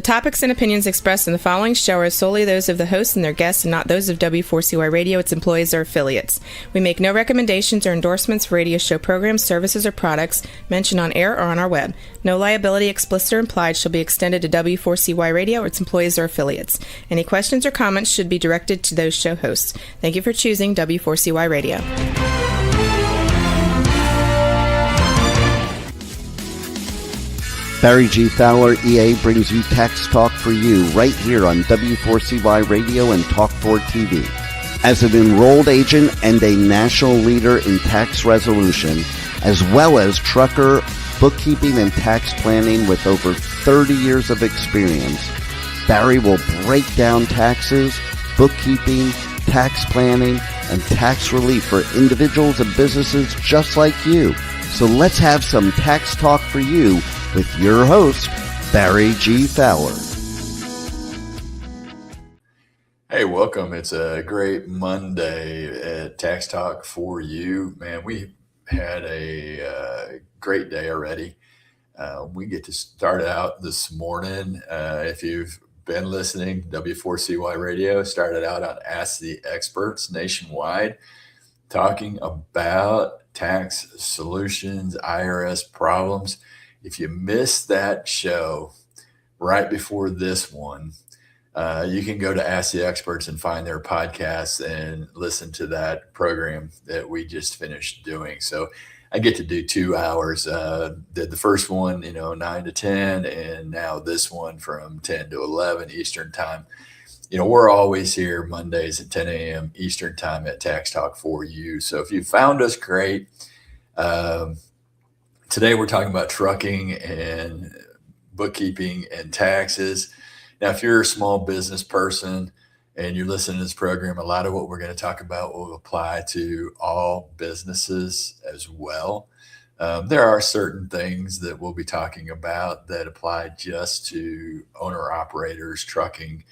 topics and opinions expressed in the following show are solely those of the hosts and their guests and not those of W4CY Radio, its employees, or affiliates. We make no recommendations or endorsements for radio show programs, services, or products mentioned on air or on our web. No liability, explicit or implied, shall be extended to W4CY Radio or its employees or affiliates. Any questions or comments should be directed to those show hosts. Thank you for choosing W4CY Radio. Barry G. Fowler, EA, brings you Tax Talk for You right here on W4CY Radio and Talk4 TV. As an enrolled agent and a national leader in tax resolution, as well as trucker, bookkeeping, and tax planning with over 30 years of experience, Barry will break down taxes, bookkeeping, tax planning, and tax relief for individuals and businesses just like you. So let's have some Tax Talk for You with your host, Barry G. Fowler. Hey, welcome. It's a great Monday at Tax Talk for You. Man, we had a great day already. We get to start out this morning. If you've been listening, W4CY Radio started out on Ask the Experts nationwide, talking about tax solutions, IRS problems. If you missed that show right before this one, you can go to Ask the Experts and find their podcasts and listen to that program that we just finished doing. So I get to do 2 hours. Did the first one, 9 to 10, and now this one from 10 to 11 Eastern time. We're always here Mondays at 10 a.m. Eastern time at Tax Talk for You. So if you found us, great. Today we're talking about trucking and bookkeeping and taxes. Now, if you're a small business person and you're listening to this program, a lot of what we're going to talk about will apply to all businesses as well. There are certain things that we'll be talking about that apply just to owner-operators, trucking,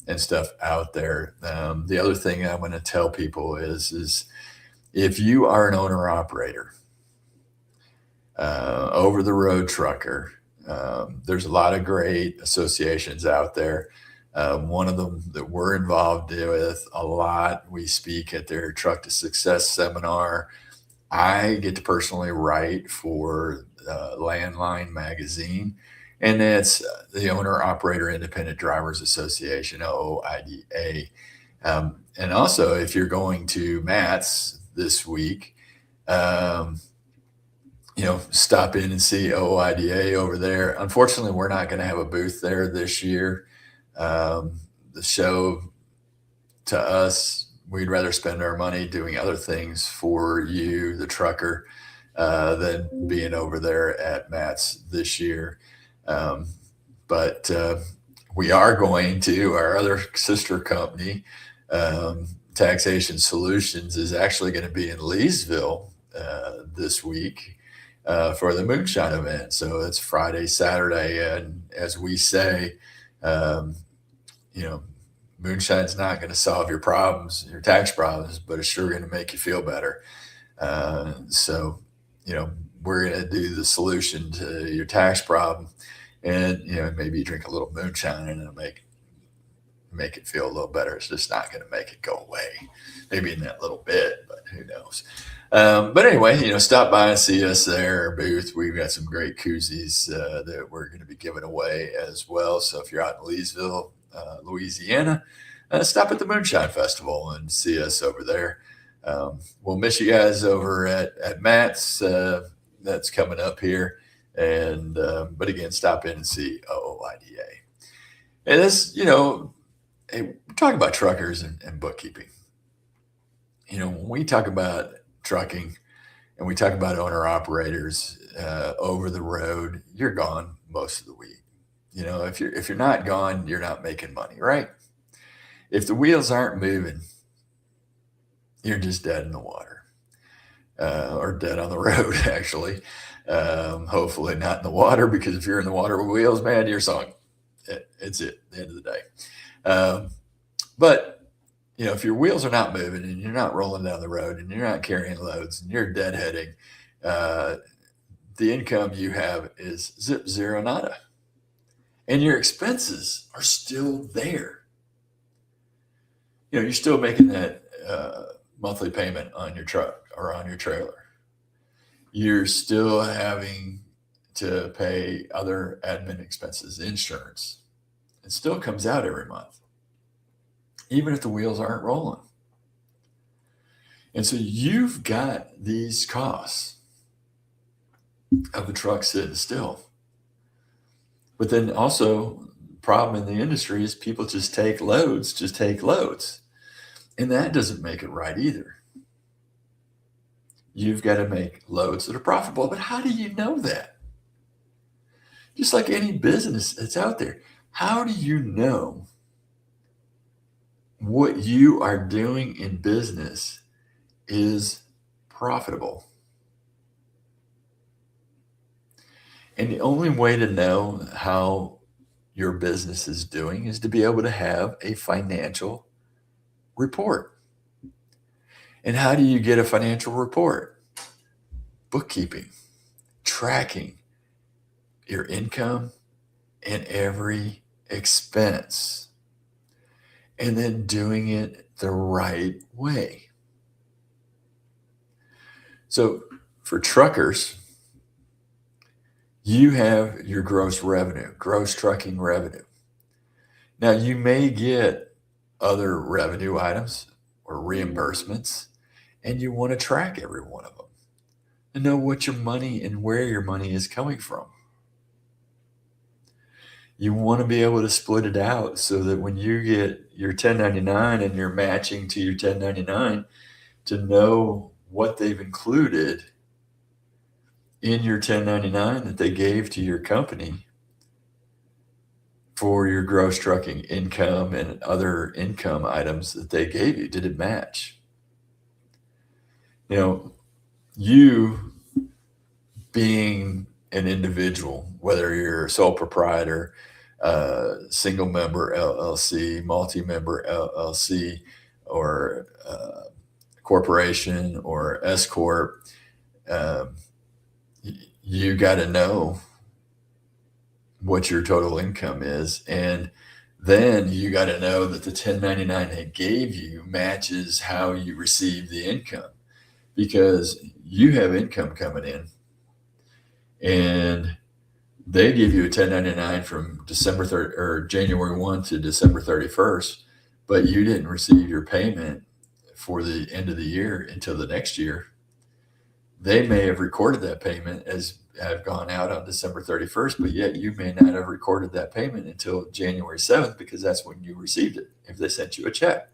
and stuff out there. The other thing I'm going to tell people is if you are an owner-operator, over-the-road trucker, there's a lot of great associations out there. One of them that we're involved with a lot, we speak at their Truck to Success seminar. I get to personally write for Landline magazine, and it's the Owner Operator Independent Drivers Association, OOIDA. And also, if you're going to Matt's this week, stop in and see OOIDA over there. Unfortunately, we're not going to have a booth there this year. The show, to us, we'd rather spend our money doing other things for you, the trucker, than being over there at Matt's this year. But we are going to, our other sister company, Taxation Solutions, is actually going to be in Leesville this week for the Moonshine event. So it's Friday, Saturday. And as we say, moonshine's not going to solve your problems, your tax problems, but it's sure going to make you feel better. So we're going to do the solution to your tax problem. And, maybe you drink a little moonshine and it'll make it feel a little better. It's just not going to make it go away. Maybe in that little bit, but who knows? But anyway, stop by and see us there, our booth. We've got some great koozies that we're going to be giving away as well. So if you're out in Leesville, Louisiana, stop at the Moonshine Festival and see us over there. We'll miss you guys over at Matt's. That's coming up here. And but again, stop in and see OOIDA. And this, hey, we're talking about truckers and bookkeeping. When we talk about trucking and we talk about owner operators over the road, you're gone most of the week. If you're not gone, you're not making money, right? If the wheels aren't moving, you're just dead in the water, or dead on the road, actually. Hopefully not in the water, because if you're in the water with wheels, man, you're sunk. It's it, the end of the day. But if your wheels are not moving and you're not rolling down the road and you're not carrying loads and you're deadheading, the income you have is zip, zero, nada. and your expenses are still there. You're still making that monthly payment on your truck or on your trailer. You're still having to pay other admin expenses, insurance. It still comes out every month, even if the wheels aren't rolling. And so you've got these costs of the truck sitting still. But then also, the problem in the industry is people just take loads. And that doesn't make it right either. You've got to make loads that are profitable. But how do you know that? Just like any business that's out there, how do you know what you are doing in business is profitable? And the only way to know how your business is doing is to be able to have a financial report. And how do you get a financial report? Bookkeeping, tracking your income and every expense, and then doing it the right way. So for truckers, you have your gross revenue, gross trucking revenue. Now, you may get other revenue items or reimbursements, and you want to track every one of them and know what your money and where your money is coming from. You want to be able to split it out so that when you get your 1099 and you're matching to your 1099, to know what they've included in your 1099 that they gave to your company for your gross trucking income and other income items that they gave you. Did it match? You being an individual, whether you're a sole proprietor, single member LLC, multi-member LLC, or corporation or S corp, you got to know what your total income is, and then you got to know that the 1099 they gave you matches how you receive the income, because you have income coming in, and they give you a 1099 from December 3rd or January 1 to December 31st, but you didn't receive your payment for the end of the year until the next year. They may have recorded that payment as have gone out on December 31st, but yet you may not have recorded that payment until January 7th, because that's when you received it, if they sent you a check.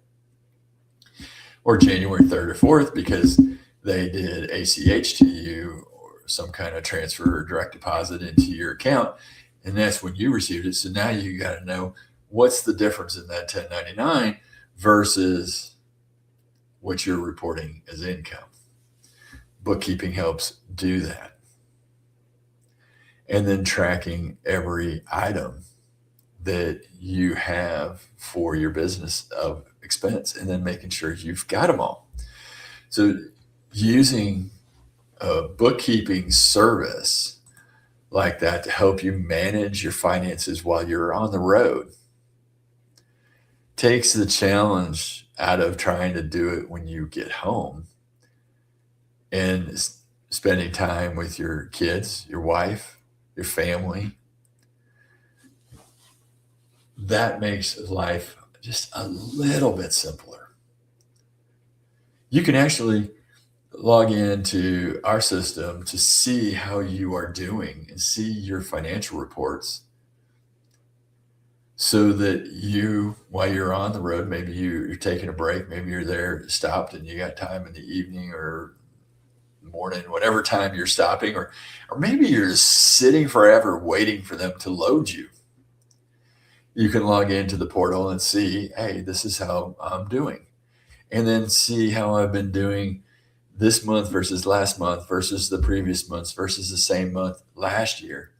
Or January 3rd or 4th, because they did ACH to you or some kind of transfer or direct deposit into your account, and that's when you received it. So now you got to know what's the difference in that 1099 versus what you're reporting as income. Bookkeeping helps do that. And then tracking every item that you have for your business of expense, and then making sure you've got them all. So using a bookkeeping service like that to help you manage your finances while you're on the road takes the challenge out of trying to do it when you get home and spending time with your kids, your wife, your family. That makes life just a little bit simpler. You can actually log into our system to see how you are doing and see your financial reports, so that you, while you're on the road, maybe you're taking a break, maybe you're there stopped and you got time in the evening or morning, whatever time you're stopping, or maybe you're just sitting forever waiting for them to load you. You can log into the portal and see, hey, this is how I'm doing. And then see how I've been doing this month versus last month versus the previous months versus the same month last year,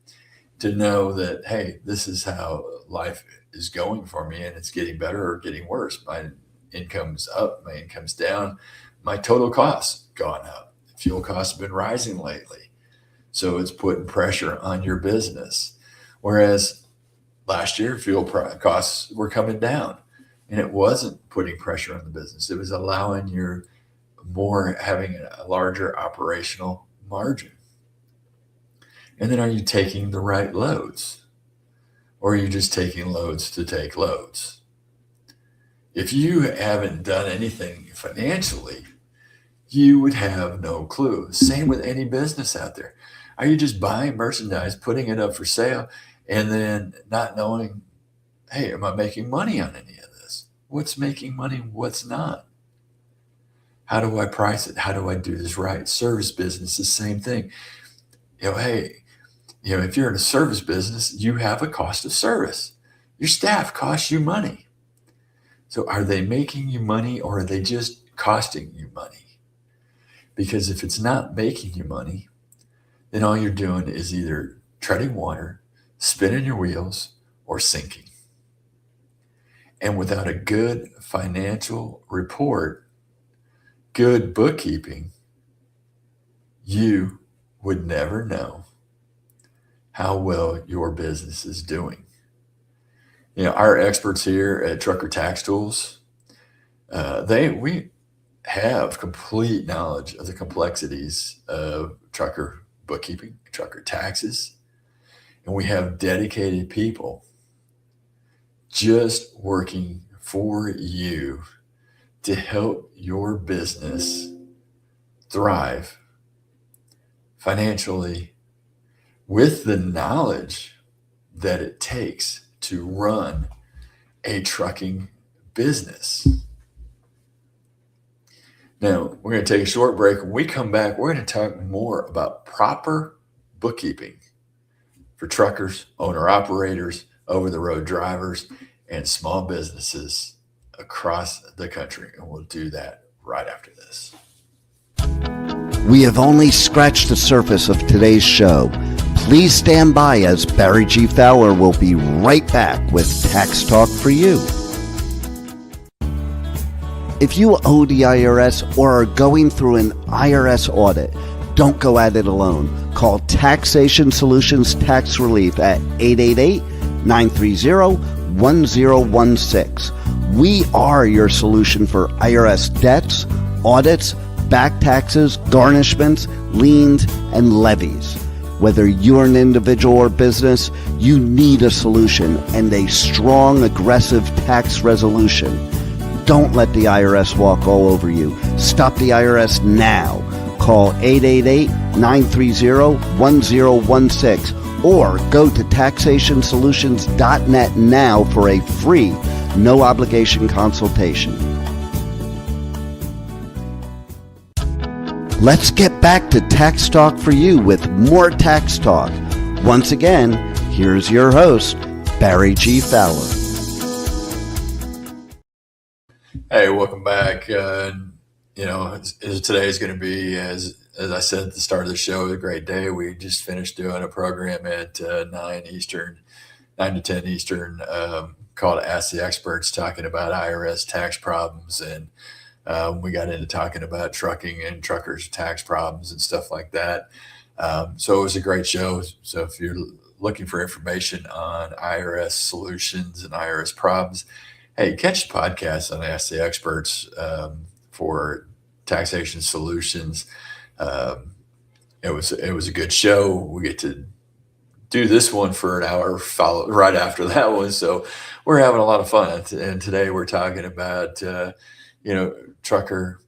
to know that, hey, this is how life is going for me, and it's getting better or getting worse. My income's up, my income's down, my total costs gone up. Fuel costs have been rising lately, so it's putting pressure on your business. Whereas last year, fuel costs were coming down, and it wasn't putting pressure on the business. It was allowing having a larger operational margin. And then, are you taking the right loads, or are you just taking loads to take loads? If you haven't done anything financially, you would have no clue. Same with any business out there. Are you just buying merchandise, putting it up for sale, and then not knowing, hey, am I making money on any of this? What's making money? What's not? How do I price it? How do I do this right? Service business, the same thing. Hey, if you're in a service business, you have a cost of service. Your staff costs you money. So are they making you money, or are they just costing you money? Because if it's not making you money, then all you're doing is either treading water, spinning your wheels, or sinking. And without a good financial report, good bookkeeping, you would never know how well your business is doing. Our experts here at Trucker Tax Tools, we have complete knowledge of the complexities of trucker bookkeeping, trucker taxes, and we have dedicated people just working for you to help your business thrive financially with the knowledge that it takes to run a trucking business. Now, we're going to take a short break. When we come back, we're going to talk more about proper bookkeeping for truckers, owner-operators, over-the-road drivers, and small businesses across the country. And we'll do that right after this. We have only scratched the surface of today's show. Please stand by, as Barry G. Fowler will be right back with Tax Talk for You. If you owe the IRS or are going through an IRS audit, don't go at it alone. Call Taxation Solutions Tax Relief at 888-930-1016. We are your solution for IRS debts, audits, back taxes, garnishments, liens, and levies. Whether you're an individual or business, you need a solution and a strong, aggressive tax resolution. Don't let the IRS walk all over you. Stop the IRS now. Call 888-930-1016 or go to taxationsolutions.net now for a free, no obligation consultation. Let's get back to Tax Talk for You with more Tax Talk. Once again, here's your host, Barry G. Fowler. Hey, welcome back. Today is going to be, as I said at the start of the show, a great day. We just finished doing a program at 9 to 10 Eastern, called Ask the Experts, talking about IRS tax problems, and we got into talking about trucking and truckers' tax problems and stuff like that. So it was a great show. So if you're looking for information on IRS solutions and IRS problems, hey, catch the podcast on Ask the Experts for taxation solutions. It was a good show. We get to do this one for an hour, follow right after that one. So we're having a lot of fun. And today we're talking about trucker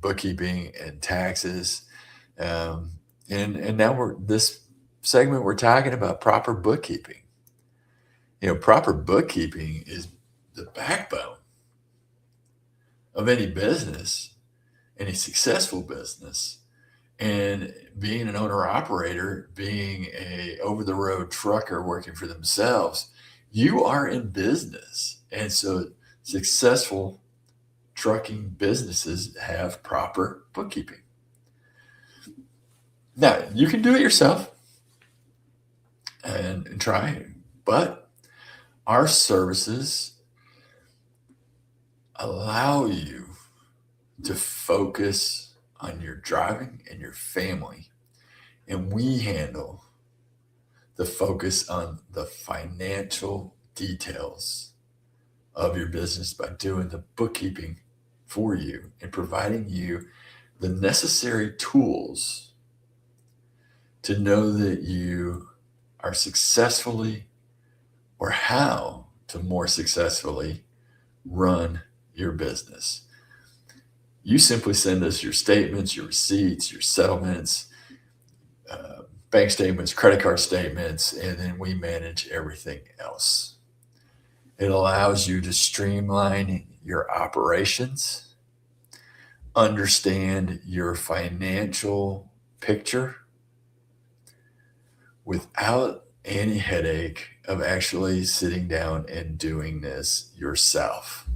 bookkeeping and taxes. And now this segment, we're talking about proper bookkeeping. Proper bookkeeping is the backbone of any business, any successful business. And being an owner operator, being a over-the-road trucker working for themselves, you are in business. And so successful trucking businesses have proper bookkeeping. Now, you can do it yourself and try it, but our services allow you to focus on your driving and your family, and we handle the focus on the financial details of your business by doing the bookkeeping for you and providing you the necessary tools to know that you are successfully, or how to more successfully run your business. You simply send us your statements, your receipts, your settlements, bank statements, credit card statements, and then we manage everything else. It allows you to streamline your operations, understand your financial picture without any headache of actually sitting down and doing this yourself.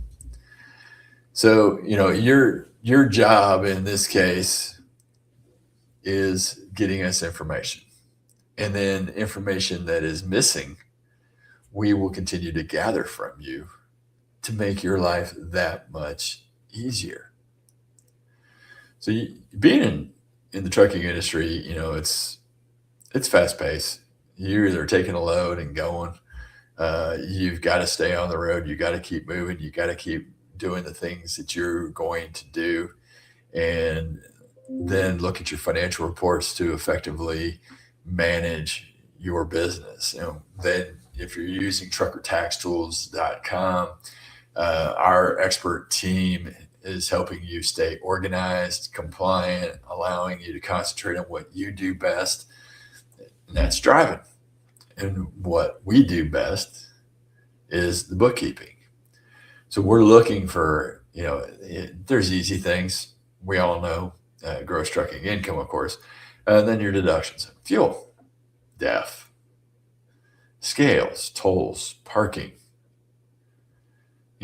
So, your job in this case is getting us information. And then information that is missing, we will continue to gather from you to make your life that much easier. So being in the trucking industry, it's fast paced. You're either taking a load and going. You've got to stay on the road. You got to keep moving. You got to keep doing the things that you're going to do, and then look at your financial reports to effectively manage your business. Then if you're using truckertaxtools.com, our expert team is helping you stay organized, compliant, allowing you to concentrate on what you do best, and that's driving. And what we do best is the bookkeeping. So we're looking for, there's easy things. We all know gross trucking income, of course, and then your deductions: fuel, DEF, scales, tolls, parking.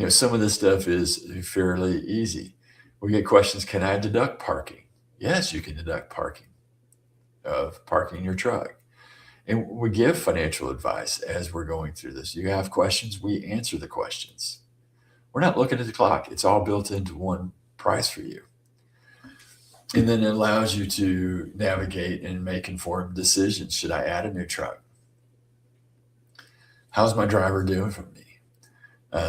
Some of this stuff is fairly easy. We get questions: can I deduct parking? Yes, you can deduct parking of parking your truck. And we give financial advice as we're going through this. You have questions, we answer the questions. We're not looking at the clock. It's all built into one price for you. And then it allows you to navigate and make informed decisions. Should I add a new truck? How's my driver doing for me?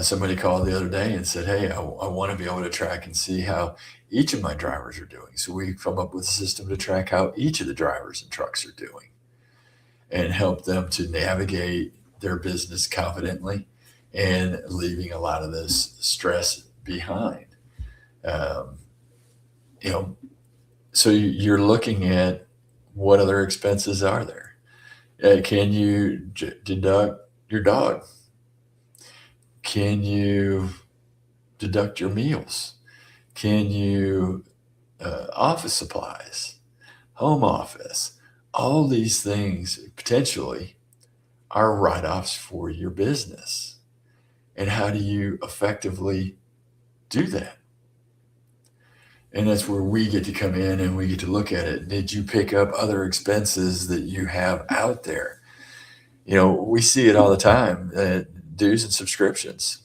Somebody called the other day and said, hey, I want to be able to track and see how each of my drivers are doing. So we come up with a system to track how each of the drivers and trucks are doing and help them to navigate their business confidently and leaving a lot of this stress behind. So you're looking at what other expenses are there. Can you deduct your dog? Can you deduct your meals? Can you office supplies, home office? All these things potentially are write-offs for your business. And how do you effectively do that? And that's where we get to come in and we get to look at it. Did you pick up other expenses that you have out there? We see it all the time, dues and subscriptions.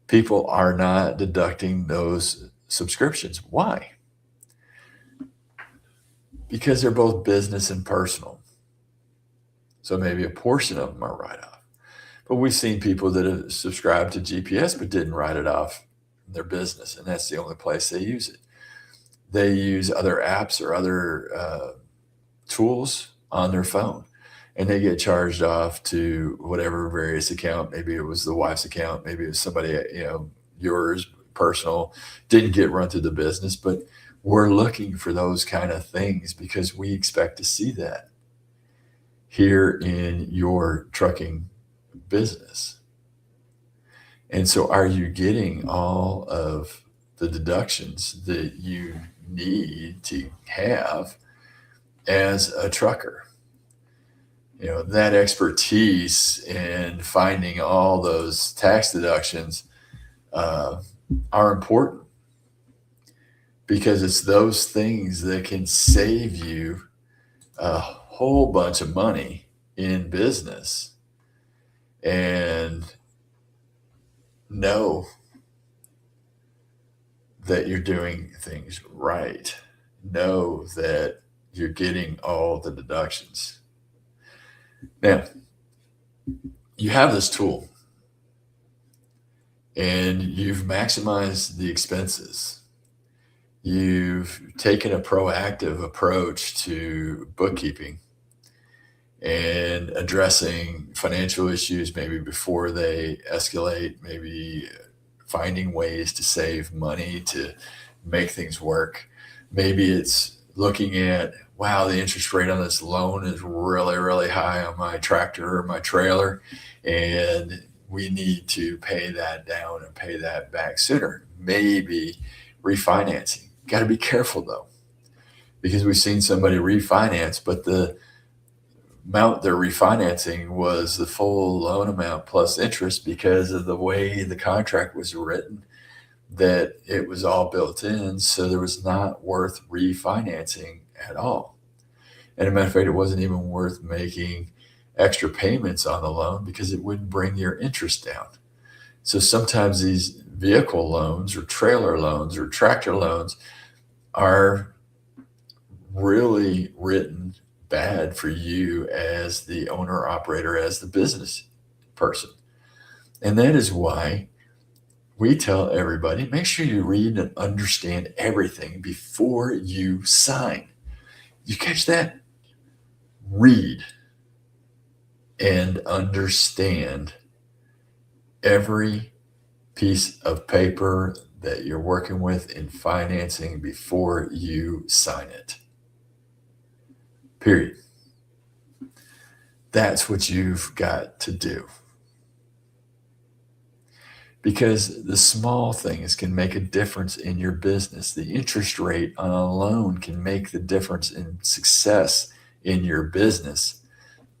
People are not deducting those subscriptions. Why? Because they're both business and personal. So maybe a portion of them are write-off. But we've seen people that have subscribed to GPS but didn't write it off in their business, and that's the only place they use it. They use other apps or other tools on their phone, and they get charged off to whatever various account. Maybe it was the wife's account. Maybe it was somebody, yours, personal, didn't get run through the business. But we're looking for those kind of things because we expect to see that here in your trucking business. And so are you getting all of the deductions that you need to have as a trucker? That expertise in finding all those tax deductions are important, because it's those things that can save you a whole bunch of money in business. And know that you're doing things right. Know that you're getting all the deductions. Now, you have this tool. and you've maximized the expenses. You've taken a proactive approach to bookkeeping and addressing financial issues maybe before they escalate, maybe finding ways to save money to make things work. Maybe it's looking at, wow, the interest rate on this loan is really, really high on my tractor or my trailer, and we need to pay that down and pay that back sooner. Maybe refinancing. Got to be careful though, because we've seen somebody refinance, but the amount they're refinancing was the full loan amount plus interest because of the way the contract was written, that it was all built in. So there was not worth refinancing at all. And as a matter of fact, it wasn't even worth making extra payments on the loan because it wouldn't bring your interest down. So sometimes these vehicle loans or trailer loans or tractor loans are really written bad for you as the owner operator, as the business person. And that is why we tell everybody, make sure you read and understand everything before you sign. You catch that? Read and understand every piece of paper that you're working with in financing before you sign it. Period. That's what you've got to do. Because the small things can make a difference in your business. The interest rate on a loan can make the difference in success in your business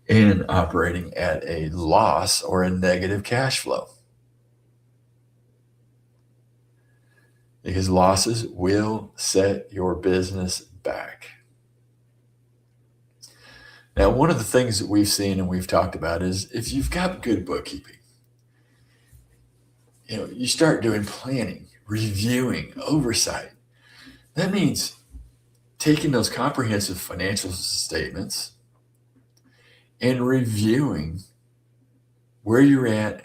in operating at a loss or a negative cash flow. Because losses will set your business back. Now, one of the things that we've seen and we've talked about is if you've got good bookkeeping, you start doing planning, reviewing, oversight. That means taking those comprehensive financial statements and reviewing where you're at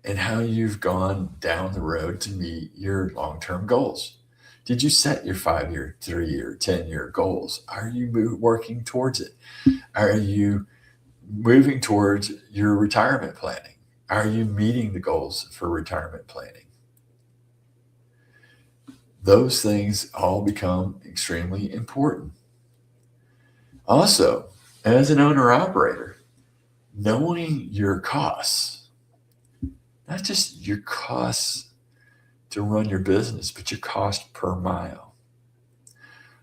and how you've gone down the road to meet your long-term goals. Did you set your 5-year, 3-year, 10-year goals? Are you working towards it? Are you moving towards your retirement planning? Are you meeting the goals for retirement planning? Those things all become extremely important. Also, as an owner-operator, knowing your costs, not just your costs to run your business, but your cost per mile.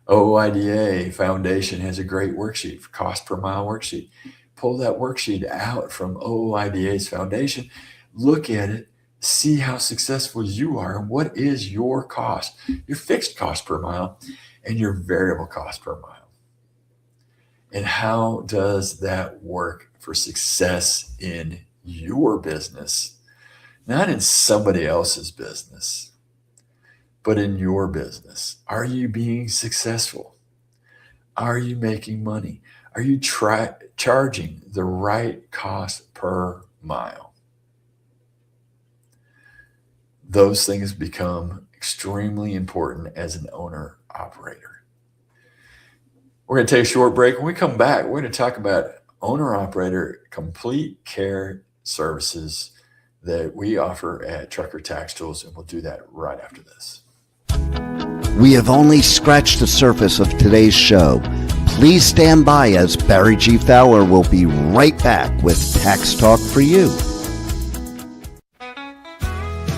OIDA Foundation has a great worksheet, cost per mile worksheet. Pull that worksheet out from OIDA's foundation, look at it, see how successful you are and what is your cost, your fixed cost per mile and your variable cost per mile. And how does that work for success in your business? Not in somebody else's business, but in your business. Are you being successful? Are you making money? Are you charging the right cost per mile? Those things become extremely important as an owner-operator. We're going to take a short break. When we come back, we're going to talk about owner-operator complete care services that we offer at Trucker Tax Tools, and we'll do that right after this. We have only scratched the surface of today's show. Please stand by as Barry G. Fowler will be right back with Tax Talk for you.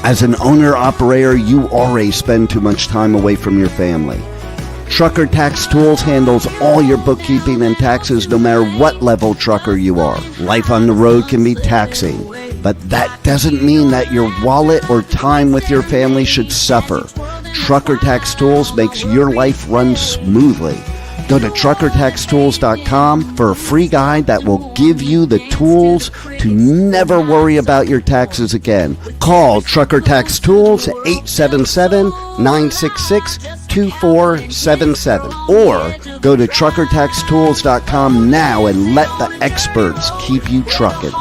As an owner-operator, you already spend too much time away from your family. Trucker Tax Tools handles all your bookkeeping and taxes no matter what level trucker you are. Life on the road can be taxing, but that doesn't mean that your wallet or time with your family should suffer. Trucker Tax Tools makes your life run smoothly. Go to truckertaxtools.com for a free guide that will give you the tools to never worry about your taxes again. Call Trucker Tax Tools at 877-966-2477 or go to truckertaxtools.com now and let the experts keep you trucking.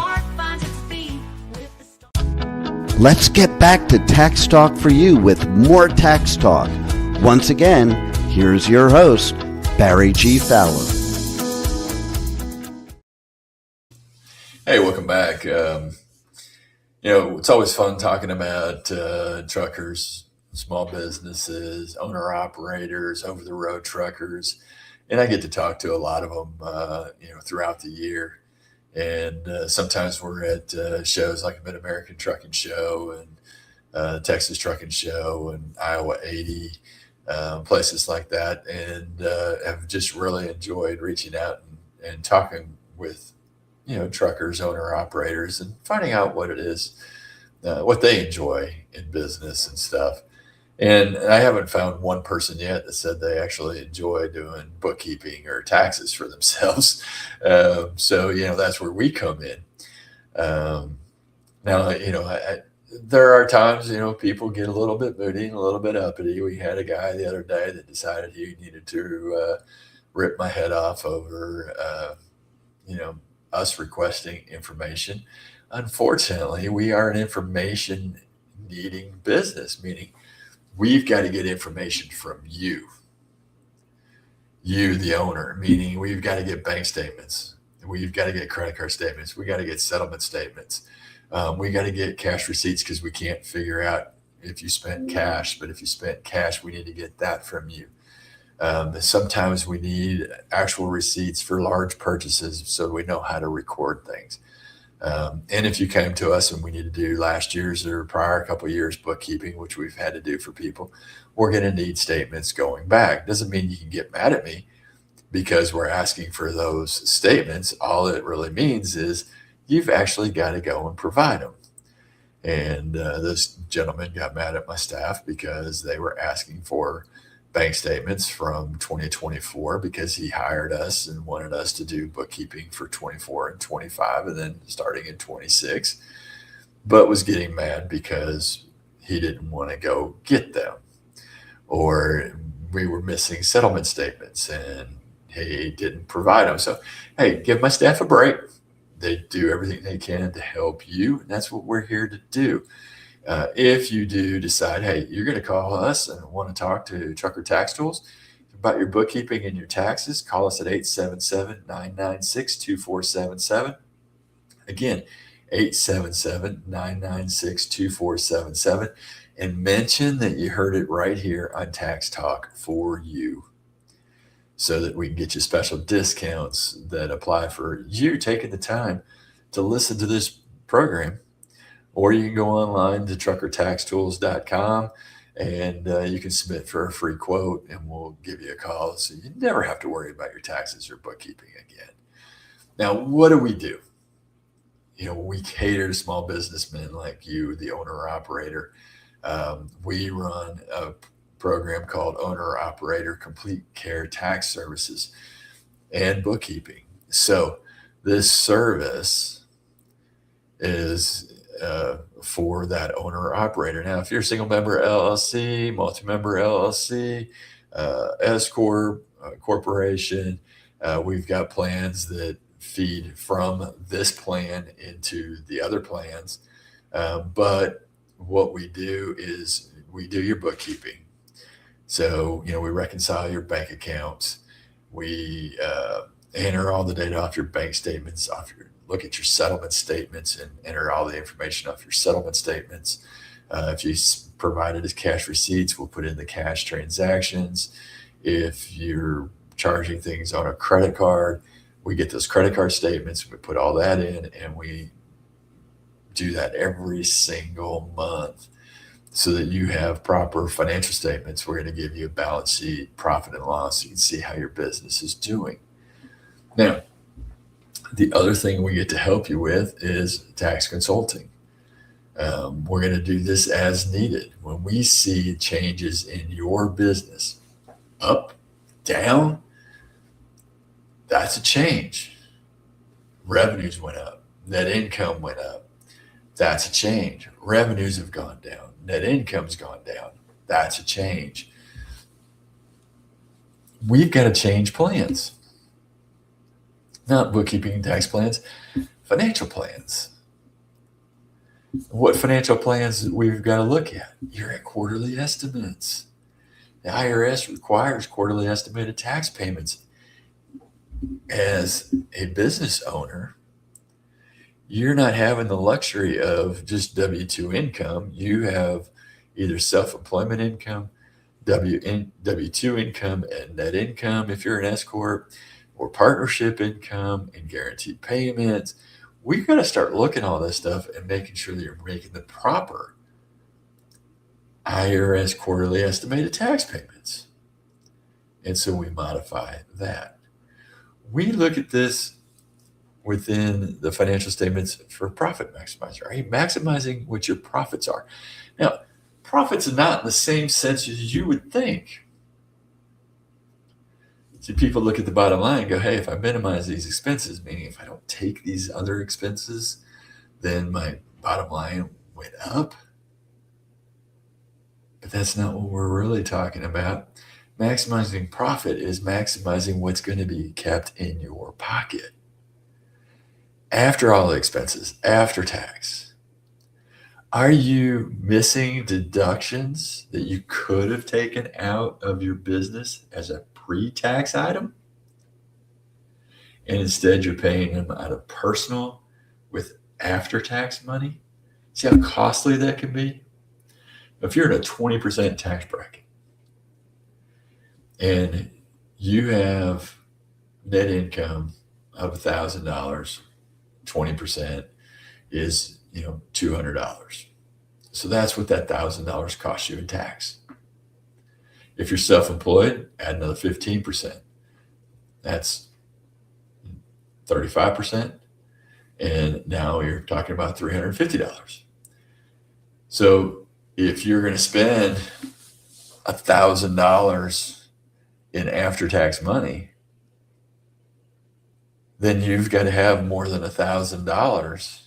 Let's get Back to Tax Talk for you with more Tax Talk. Once again, here's your host, Barry G. Fowler. Hey, welcome back. It's always fun talking about truckers, small businesses, owner-operators, over-the-road truckers. And I get to talk to a lot of them, throughout the year. And sometimes we're at shows like Mid-American Trucking Show and Texas Trucking Show and Iowa 80, places like that. And have just really enjoyed reaching out and talking with, truckers, owner-operators, and finding out what it is, what they enjoy in business and stuff. And I haven't found one person yet that said they actually enjoy doing bookkeeping or taxes for themselves. So that's where we come in. Now, there are times, people get a little bit moody and a little bit uppity. We had a guy the other day that decided he needed to rip my head off over, us requesting information. Unfortunately, we are an information needing business, meaning we've got to get information from you, the owner, meaning we've got to get bank statements. We've got to get credit card statements. We got to get settlement statements. We got to get cash receipts because we can't figure out if you spent cash, but if you spent cash, we need to get that from you. Sometimes we need actual receipts for large purchases so we know how to record things. And if you came to us and we need to do last year's or prior couple of years bookkeeping, which we've had to do for people, we're going to need statements going back. Doesn't mean you can get mad at me because we're asking for those statements. All it really means is you've actually got to go and provide them. And this gentleman got mad at my staff because they were asking for bank statements from 2024 because he hired us and wanted us to do bookkeeping for 24 and 25 and then starting in 26, but was getting mad because he didn't want to go get them, or we were missing settlement statements and he didn't provide them. So, hey, give my staff a break. They do everything they can to help you, and that's what we're here to do. If you do decide, hey, you're going to call us and want to talk to Trucker Tax Tools about your bookkeeping and your taxes, call us at 877-996-2477. Again, 877-996-2477, and mention that you heard it right here on Tax Talk for you so that we can get you special discounts that apply for you taking the time to listen to this program. Or you can go online to truckertaxtools.com and you can submit for a free quote and we'll give you a call so you never have to worry about your taxes or bookkeeping again. Now, what do? We cater to small businessmen like you, the owner or operator. We run a program called Owner Operator Complete Care Tax Services and Bookkeeping. So this service is for that owner or operator. Now, if you're a single member LLC, multi-member LLC, S Corp, corporation, we've got plans that feed from this plan into the other plans. But what we do is we do your bookkeeping. So, we reconcile your bank accounts. We enter all the data off your bank statements, look at your settlement statements and enter all the information off your settlement statements. If you provide it as cash receipts, we'll put in the cash transactions. If you're charging things on a credit card, we get those credit card statements, we put all that in, and we do that every single month so that you have proper financial statements. We're going to give you a balance sheet, profit and loss, so you can see how your business is doing. Now, the other thing we get to help you with is tax consulting. We're going to do this as needed. When we see changes in your business, up, down, that's a change. Revenues went up, net income went up. That's a change. Revenues have gone down, net income's gone down. That's a change. We've got to change plans. Not bookkeeping and tax plans, financial plans. What financial plans we've got to look at? You're at quarterly estimates. The IRS requires quarterly estimated tax payments. As a business owner, you're not having the luxury of just W-2 income. You have either self-employment income, W-2 income, and net income if you're an S corp, or partnership income and guaranteed payments. We've got to start looking at all this stuff and making sure that you're making the proper IRS quarterly estimated tax payments. And so we modify that. We look at this within the financial statements for profit maximizer. Are you maximizing what your profits are? Now, profits are not in the same sense as you would think. See, people look at the bottom line and go, hey, if I minimize these expenses, meaning if I don't take these other expenses, then my bottom line went up. But that's not what we're really talking about. Maximizing profit is maximizing what's going to be kept in your pocket after all the expenses, after tax. Are you missing deductions that you could have taken out of your business as a pre-tax item? And instead you're paying them out of personal with after-tax money? See how costly that can be? If you're in a 20% tax bracket and you have net income of $1,000, 20% is, $200. So that's what that $1,000 costs you in tax. If you're self-employed, add another 15%. That's 35%. And now you're talking about $350. So if you're going to spend $1,000 in after-tax money, then you've got to have more than $1,000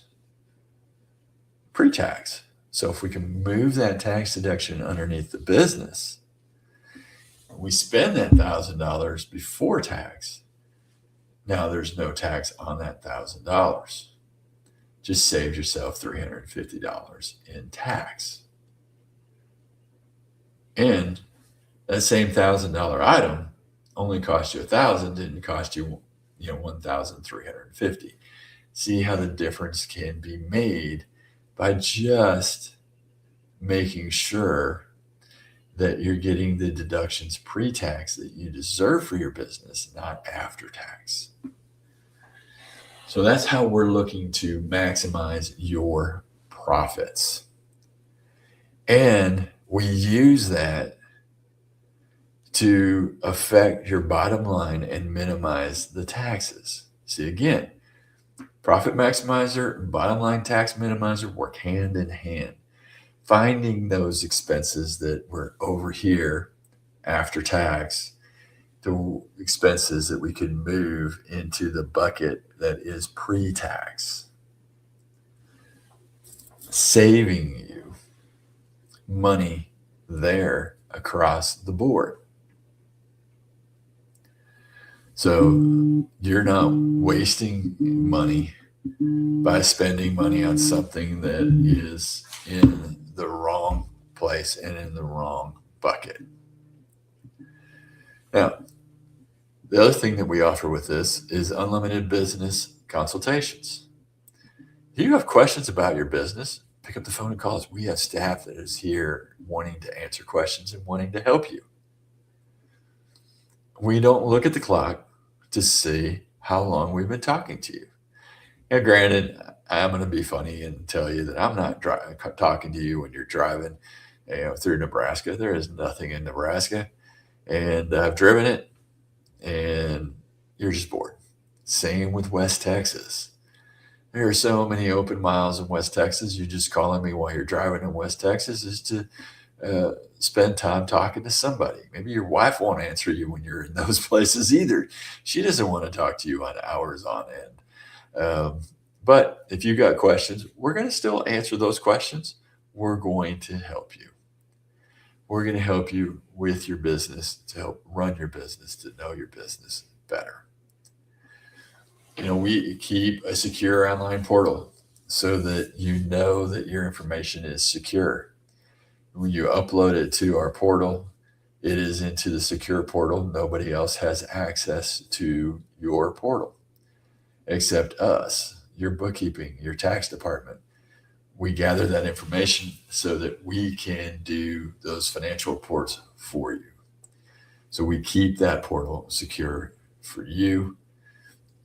pre-tax. So if we can move that tax deduction underneath the business, we spend that $1,000 before tax. Now there's no tax on that $1,000. Just saved yourself $350 in tax. And that same $1,000 item only cost you $1,000, didn't cost you, $1,350. See how the difference can be made by just making sure that you're getting the deductions pre-tax that you deserve for your business, not after tax. So that's how we're looking to maximize your profits. And we use that to affect your bottom line and minimize the taxes. See, again, profit maximizer and bottom line tax minimizer work hand in hand. Finding those expenses that were over here after tax, the expenses that we can move into the bucket that is pre-tax, saving you money there across the board. So you're not wasting money by spending money on something that is in the wrong place and in the wrong bucket. Now, the other thing that we offer with this is unlimited business consultations. If you have questions about your business, pick up the phone and call us. We have staff that is here wanting to answer questions and wanting to help you. We don't look at the clock to see how long we've been talking to you. Now, granted, I'm going to be funny and tell you that I'm not talking to you when you're driving through Nebraska. There is nothing in Nebraska. And I've driven it, and you're just bored. Same with West Texas. There are so many open miles in West Texas. You just calling me while you're driving in West Texas is to spend time talking to somebody. Maybe your wife won't answer you when you're in those places either. She doesn't want to talk to you on hours on end. But if you got questions, we're going to still answer those questions. We're going to help you. We're going to help you with your business, to help run your business, to know your business better. We keep a secure online portal. so that you know that your information is secure. When you upload it to our portal, it is into the secure portal. Nobody else has access to your portal except us, your bookkeeping, your tax department. We gather that information so that we can do those financial reports for you. So we keep that portal secure for you.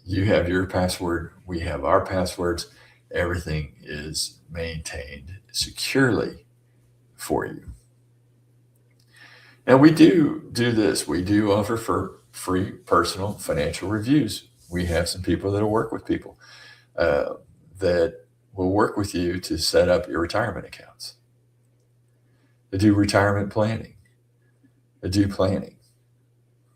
You have your password, we have our passwords. Everything is maintained securely for you. And we do this. We do offer for free personal financial reviews. We have some people that'll work with people that will work with you to set up your retirement accounts. They do retirement planning. They do planning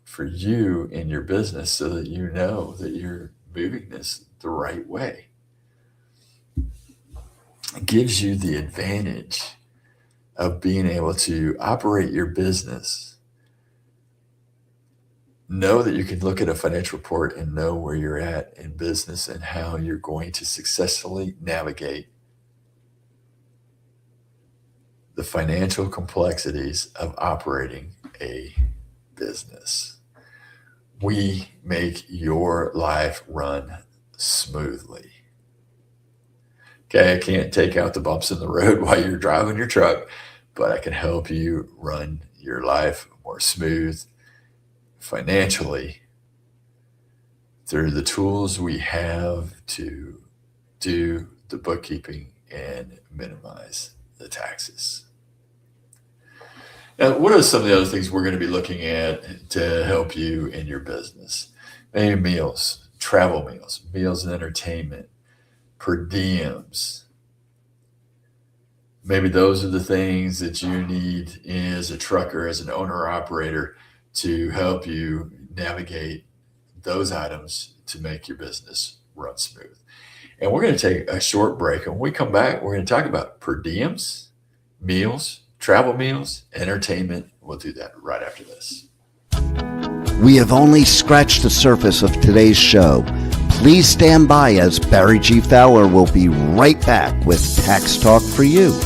for you in your business so that you know that you're moving this the right way. It gives you the advantage of being able to operate your business. Know that you can look at a financial report and know where you're at in business and how you're going to successfully navigate the financial complexities of operating a business. We make your life run smoothly. Okay, I can't take out the bumps in the road while you're driving your truck, but I can help you run your life more smooth financially through the tools we have to do the bookkeeping and minimize the taxes. Now, what are some of the other things we're going to be looking at to help you in your business? Maybe meals, travel meals, meals and entertainment, per diems. Maybe those are the things that you need as a trucker, as an owner operator, to help you navigate those items to make your business run smooth. And we're going to take a short break. And when we come back, we're going to talk about per diems, meals, travel meals, entertainment. We'll do that right after this. We have only scratched the surface of today's show. Please stand by as Barry G. Fowler will be right back with Tax Talk for You.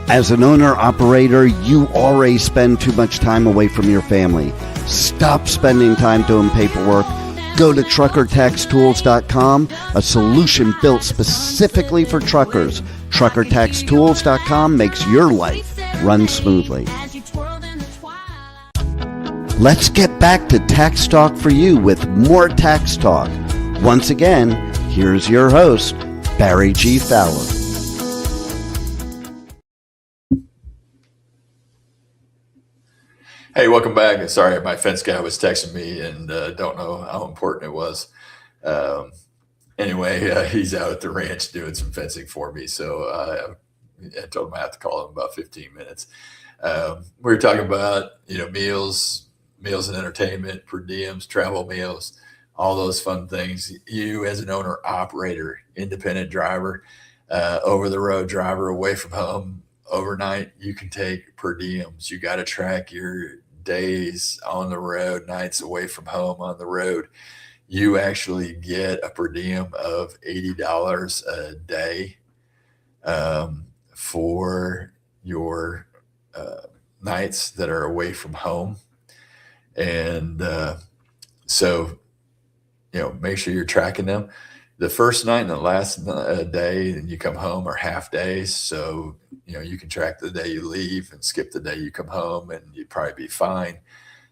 As an owner-operator, you already spend too much time away from your family. Stop spending time doing paperwork. Go to truckertaxtools.com, a solution built specifically for truckers. Truckertaxtools.com makes your life run smoothly. Let's get back to Tax Talk for You with more Tax Talk. Once again, here's your host, Barry G. Fowler. Hey, welcome back. Sorry, my fence guy was texting me and don't know how important it was. Anyway, he's out at the ranch doing some fencing for me. So I told him I have to call him in about 15 minutes. We were talking about, meals and entertainment, per diems, travel meals, all those fun things. You as an owner operator, independent driver, over the road driver, away from home, overnight, you can take per diems. You got to track your days on the road, nights away from home on the road. You actually get a per diem of $80 a day for your nights that are away from home. And so, make sure you're tracking them. The first night and the last day and you come home are half days. So, you can track the day you leave and skip the day you come home and you'd probably be fine.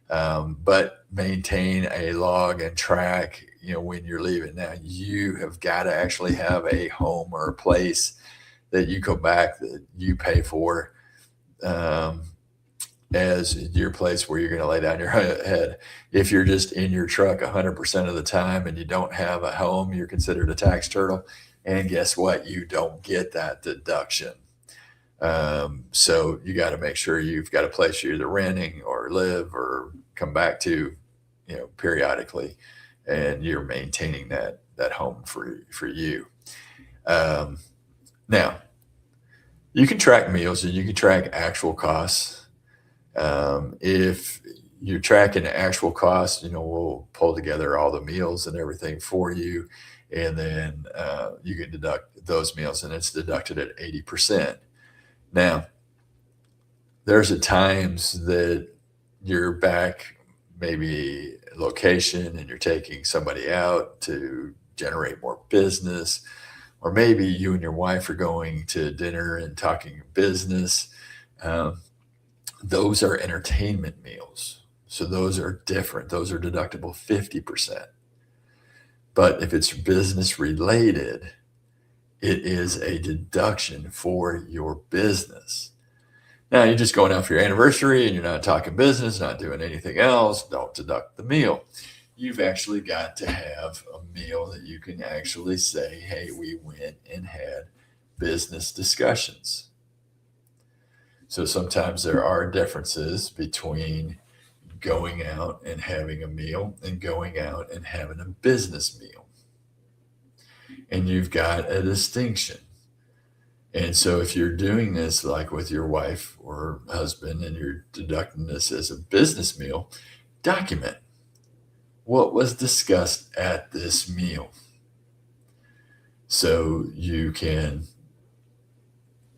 But maintain a log and track, when you're leaving. Now, you have got to actually have a home or a place that you go back that you pay for as your place where you're going to lay down your head. If you're just in your truck 100% of the time and you don't have a home, you're considered a tax turtle. And guess what? You don't get that deduction. So you got to make sure you've got a place you're either renting or live or come back to, periodically, and you're maintaining that home for you. Now, you can track meals and you can track actual costs. If you're tracking actual costs, we'll pull together all the meals and everything for you and then you can deduct those meals, and it's deducted at 80%. Now, there's at times that you're back maybe location and you're taking somebody out to generate more business, or maybe you and your wife are going to dinner and talking business. Um, those are entertainment meals. So those are different. Those are deductible 50%. But if it's business related, it is a deduction for your business. Now, you're just going out for your anniversary and you're not talking business, not doing anything else, don't deduct the meal. You've actually got to have a meal that you can actually say, hey, we went and had business discussions. So sometimes there are differences between going out and having a meal and going out and having a business meal. And you've got a distinction. And so if you're doing this like with your wife or husband and you're deducting this as a business meal, document what was discussed at this meal so you can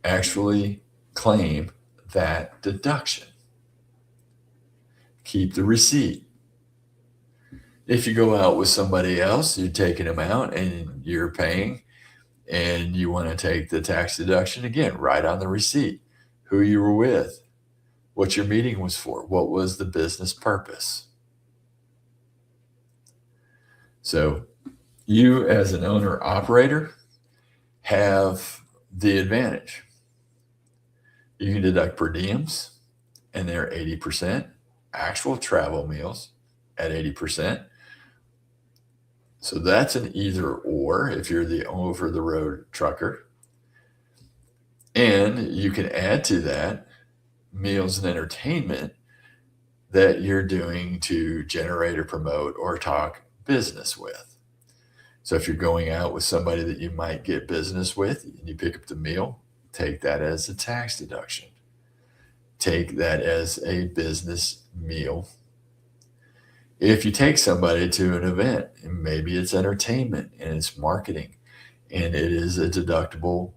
actually claim that deduction. Keep the receipt. If you go out with somebody else, you're taking them out and you're paying, and you want to take the tax deduction, again, write on the receipt who you were with, what your meeting was for, what was the business purpose. So you as an owner operator have the advantage. You can deduct per diems, and they're 80%, actual travel meals at 80%. So that's an either or if you're the over-the-road trucker. And you can add to that meals and entertainment that you're doing to generate or promote or talk business with. So if you're going out with somebody that you might get business with and you pick up the meal, take that as a tax deduction. Take that as a business meal. If you take somebody to an event, and maybe it's entertainment and it's marketing, and it is a deductible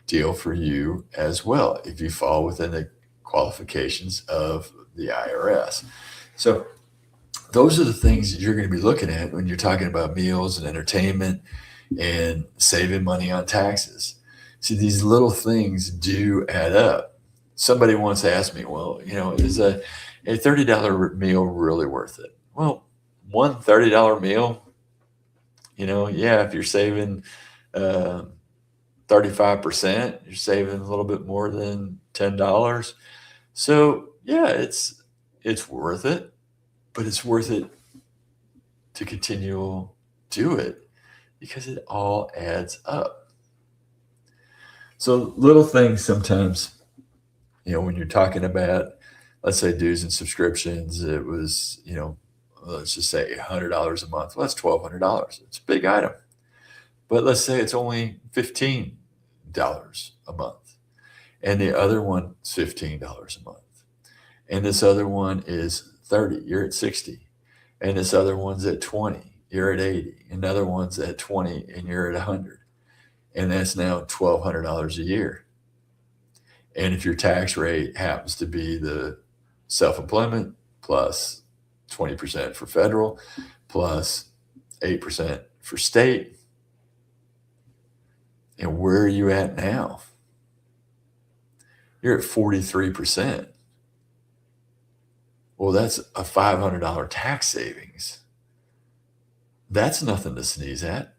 deal for you as well, if you fall within the qualifications of the IRS. So those are the things that you're going to be looking at when you're talking about meals and entertainment and saving money on taxes. See, these little things do add up. Somebody once asked me, well, is a $30 meal really worth it? Well, one $30 meal, if you're saving 35%, you're saving a little bit more than $10. So yeah, it's worth it, but it's worth it to continue do it because it all adds up. So little things sometimes, when you're talking about, let's say dues and subscriptions, it was, let's just say $100 a month. Well, that's $1,200. It's a big item. But let's say it's only $15 a month. And the other one is $15 a month. And this other one is $30, you're at $60. And this other one's at $20, you're at $80. Another one's at $20 and you're at $100. And that's now $1,200 a year. And if your tax rate happens to be the self-employment plus 20% for federal plus 8% for state, and where are you at now? You're at 43%. Well, that's a $500 tax savings. That's nothing to sneeze at.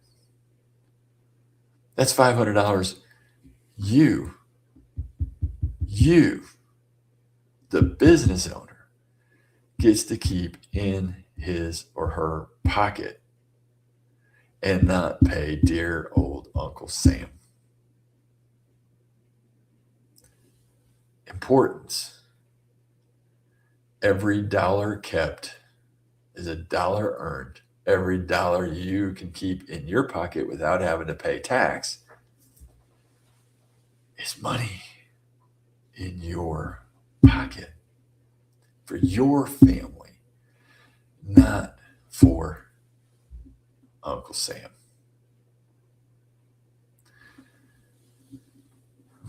That's $500 you, the business owner, gets to keep in his or her pocket and not pay dear old Uncle Sam. Importance. Every dollar kept is a dollar earned. Every dollar you can keep in your pocket without having to pay tax is money in your pocket for your family, not for Uncle Sam.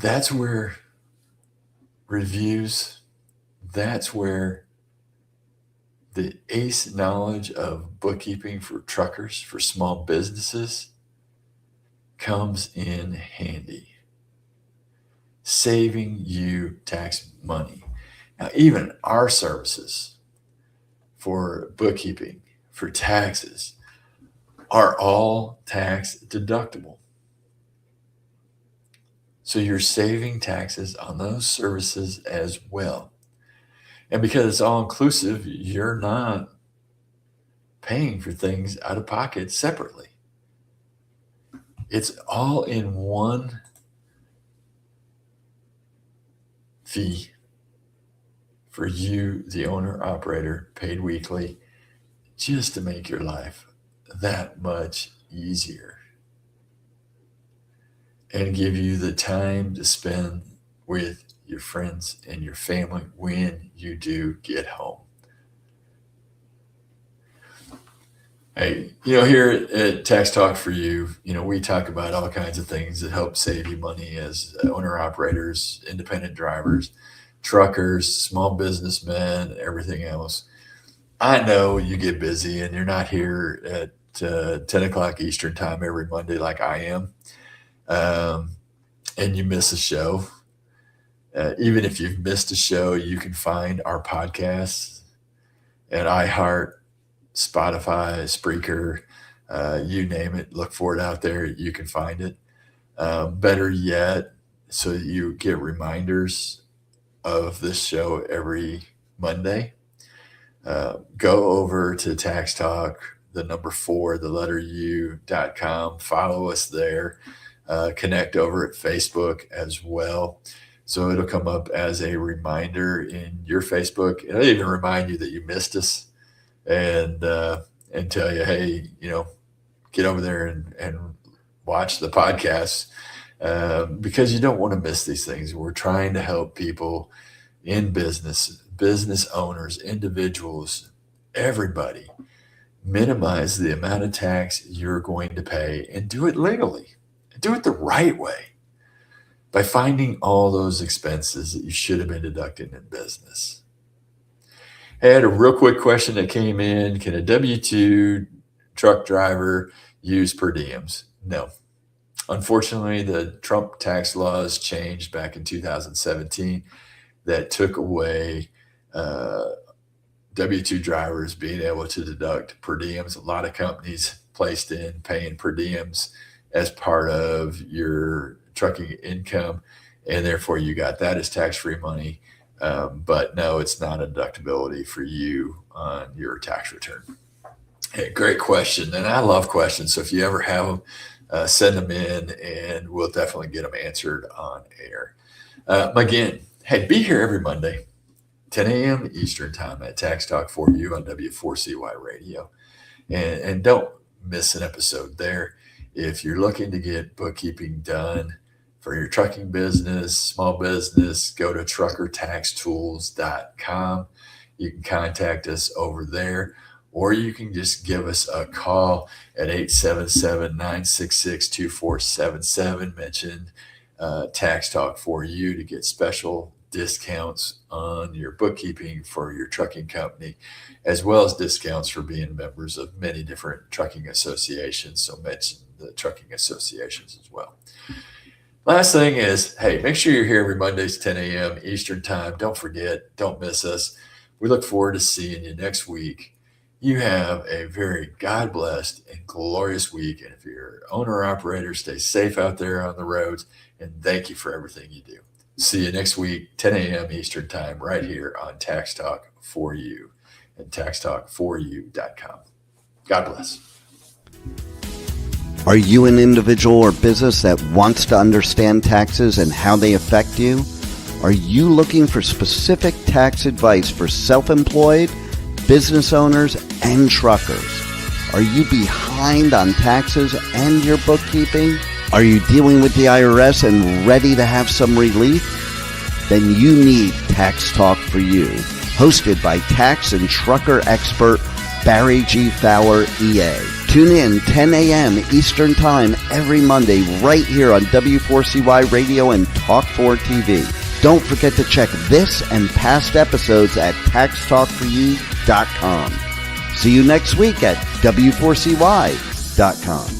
That's where reviews, that's where the ace knowledge of bookkeeping for truckers, for small businesses, comes in handy. Saving you tax money. Now, even our services for bookkeeping, for taxes, are all tax deductible. So you're saving taxes on those services as well. And because it's all inclusive, you're not paying for things out of pocket separately. It's all in one fee for you, the owner operator, paid weekly, just to make your life that much easier and give you the time to spend with your friends and your family when you do get home. Hey, here at Tax Talk for You, we talk about all kinds of things that help save you money as owner operators, independent drivers, truckers, small businessmen, everything else. I know you get busy and you're not here at 10 o'clock Eastern time every Monday like I am, and you miss a show. Even if you've missed a show, you can find our podcasts at iHeart, Spotify, Spreaker, you name it. Look for it out there. You can find it. Better yet, so you get reminders of this show every Monday. Go over to Tax Talk, the number 4, the letter U.com. Follow us there. Connect over at Facebook as well. So it'll come up as a reminder in your Facebook. It'll even remind you that you missed us and tell you, hey, get over there and watch the podcast because you don't want to miss these things. We're trying to help people in business owners, individuals, everybody, minimize the amount of tax you're going to pay and do it legally. Do it the right way by finding all those expenses that you should have been deducting in business. I had a real quick question that came in. Can a W-2 truck driver use per diems? No. Unfortunately, the Trump tax laws changed back in 2017 that took away W-2 drivers being able to deduct per diems. A lot of companies placed in paying per diems as part of your trucking income, and therefore you got that as tax-free money. But no, it's not a deductibility for you on your tax return. Hey, great question. And I love questions. So if you ever have them, send them in and we'll definitely get them answered on air. Again, hey, be here every Monday, 10 a.m. Eastern time at Tax Talk for You on W4CY Radio. And don't miss an episode there. If you're looking to get bookkeeping done for your trucking business, small business, go to truckertaxtools.com. You can contact us over there, or you can just give us a call at 877-966-2477. Mention Tax Talk for You to get special discounts on your bookkeeping for your trucking company, as well as discounts for being members of many different trucking associations. So mention the trucking associations as well. Last thing is, hey, make sure you're here every Mondays, 10 a.m. Eastern time. Don't forget, don't miss us. We look forward to seeing you next week. You have a very God-blessed and glorious week. And if you're an owner-operator, stay safe out there on the roads. And thank you for everything you do. See you next week, 10 a.m. Eastern time, right here on Tax Talk for You and taxtalk4you.com. God bless. Are you an individual or business that wants to understand taxes and how they affect you? Are you looking for specific tax advice for self-employed, business owners, and truckers? Are you behind on taxes and your bookkeeping? Are you dealing with the IRS and ready to have some relief? Then you need Tax Talk for You, hosted by tax and trucker expert Barry G. Fowler, EA. Tune in 10 a.m. Eastern Time every Monday right here on W4CY Radio and Talk4 TV. Don't forget to check this and past episodes at taxtalkforyou.com. See you next week at W4CY.com.